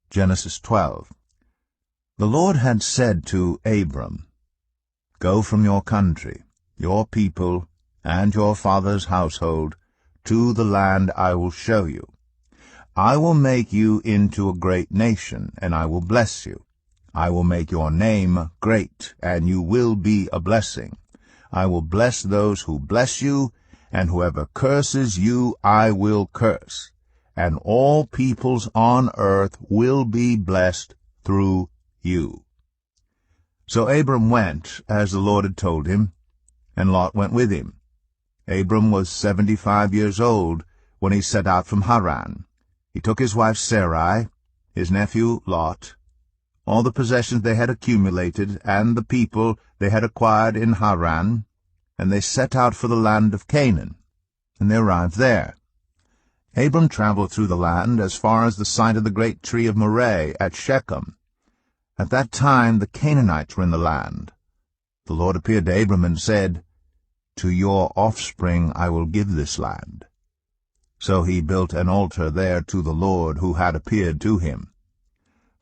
Genesis 12. The Lord had said to Abram, "Go from your country, your people, and your father's household, to the land I will show you. I will make you into a great nation, and I will bless you. I will make your name great, and you will be a blessing. I will bless those who bless you, and whoever curses you I will curse. And all peoples on earth will be blessed through you." So Abram went, as the Lord had told him, and Lot went with him. Abram was 75 years old when he set out from Haran. He took his wife Sarai, his nephew Lot, all the possessions they had accumulated, and the people they had acquired in Haran, and they set out for the land of Canaan, and they arrived there. Abram traveled through the land as far as the site of the great tree of Moreh at Shechem. At that time the Canaanites were in the land. The Lord appeared to Abram and said, "To your offspring I will give this land." So he built an altar there to the Lord who had appeared to him.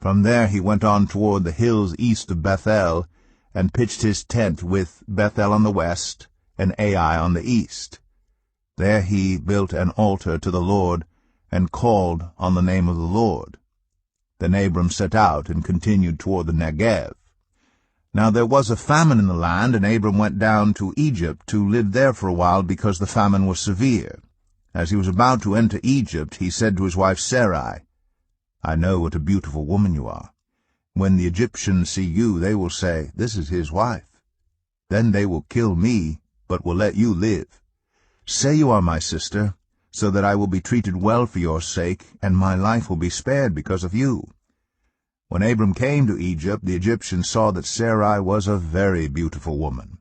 From there he went on toward the hills east of Bethel, and pitched his tent with Bethel on the west and Ai on the east. There he built an altar to the Lord, and called on the name of the Lord. Then Abram set out and continued toward the Negev. Now there was a famine in the land, and Abram went down to Egypt to live there for a while, because the famine was severe. As he was about to enter Egypt, he said to his wife Sarai, "I know what a beautiful woman you are. When the Egyptians see you, they will say, 'This is his wife.' Then they will kill me, but will let you live. Say you are my sister, so that I will be treated well for your sake, and my life will be spared because of you." When Abram came to Egypt, the Egyptians saw that Sarai was a very beautiful woman.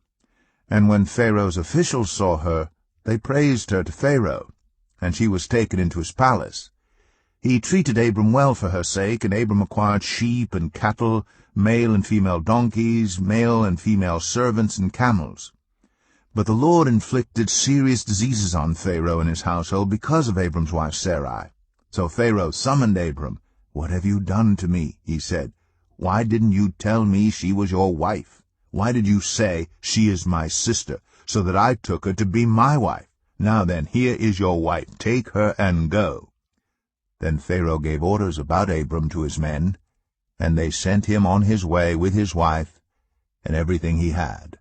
And when Pharaoh's officials saw her, they praised her to Pharaoh, and she was taken into his palace. He treated Abram well for her sake, and Abram acquired sheep and cattle, male and female donkeys, male and female servants, and camels. But the Lord inflicted serious diseases on Pharaoh and his household because of Abram's wife Sarai. So Pharaoh summoned Abram. "What have you done to me?" he said. "Why didn't you tell me she was your wife? Why did you say, 'She is my sister,' so that I took her to be my wife? Now then, here is your wife. Take her and go." Then Pharaoh gave orders about Abram to his men, and they sent him on his way with his wife and everything he had.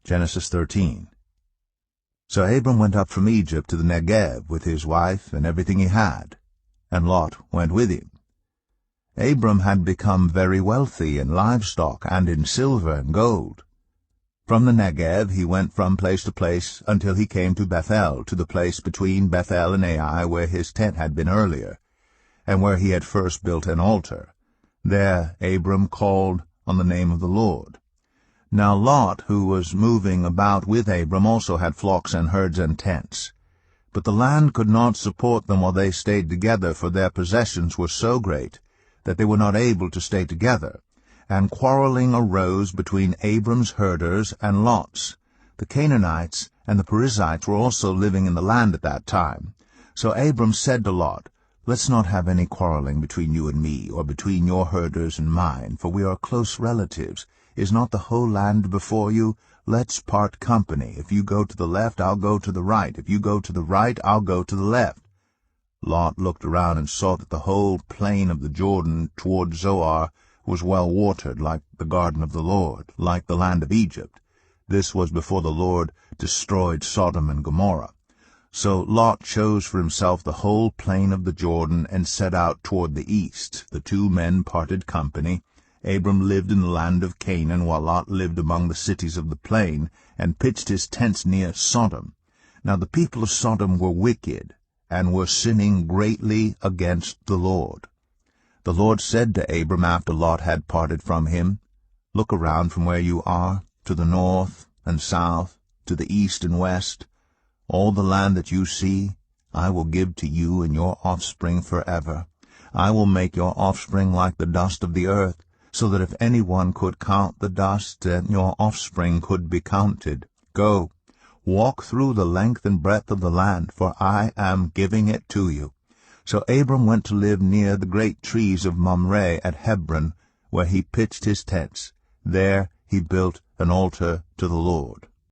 Genesis 13. So Abram went up from Egypt to the Negev with his wife and everything he had, and Lot went with him. Abram had become very wealthy in livestock and in silver and gold. From the Negev he went from place to place until he came to Bethel, to the place between Bethel and Ai where his tent had been earlier, and where he had first built an altar. There Abram called on the name of the Lord. Now Lot, who was moving about with Abram, also had flocks and herds and tents. But the land could not support them while they stayed together, for their possessions were so great that they were not able to stay together. And quarreling arose between Abram's herders and Lot's. The Canaanites and the Perizzites were also living in the land at that time. So Abram said to Lot, "Let's not have any quarreling between you and me, or between your herders and mine, for we are close relatives. Is not the whole land before you? Let's part company. If you go to the left, I'll go to the right. If you go to the right, I'll go to the left." Lot looked around and saw that the whole plain of the Jordan toward Zoar was well watered, like the garden of the Lord, like the land of Egypt. This was before the Lord destroyed Sodom and Gomorrah. So Lot chose for himself the whole plain of the Jordan and set out toward the east. The two men parted company. Abram lived in the land of Canaan, while Lot lived among the cities of the plain, and pitched his tents near Sodom. Now the people of Sodom were wicked, and were sinning greatly against the Lord. The Lord said to Abram after Lot had parted from him, "Look around from where you are, to the north and south, to the east and west. All the land that you see I will give to you and your offspring forever. I will make your offspring like the dust of the earth, so that if anyone could count the dust, then your offspring could be counted. Go, walk through the length and breadth of the land, for I am giving it to you. So Abram went to live near the great trees of Mamre at Hebron, where he pitched his tents. There he built an altar to the Lord.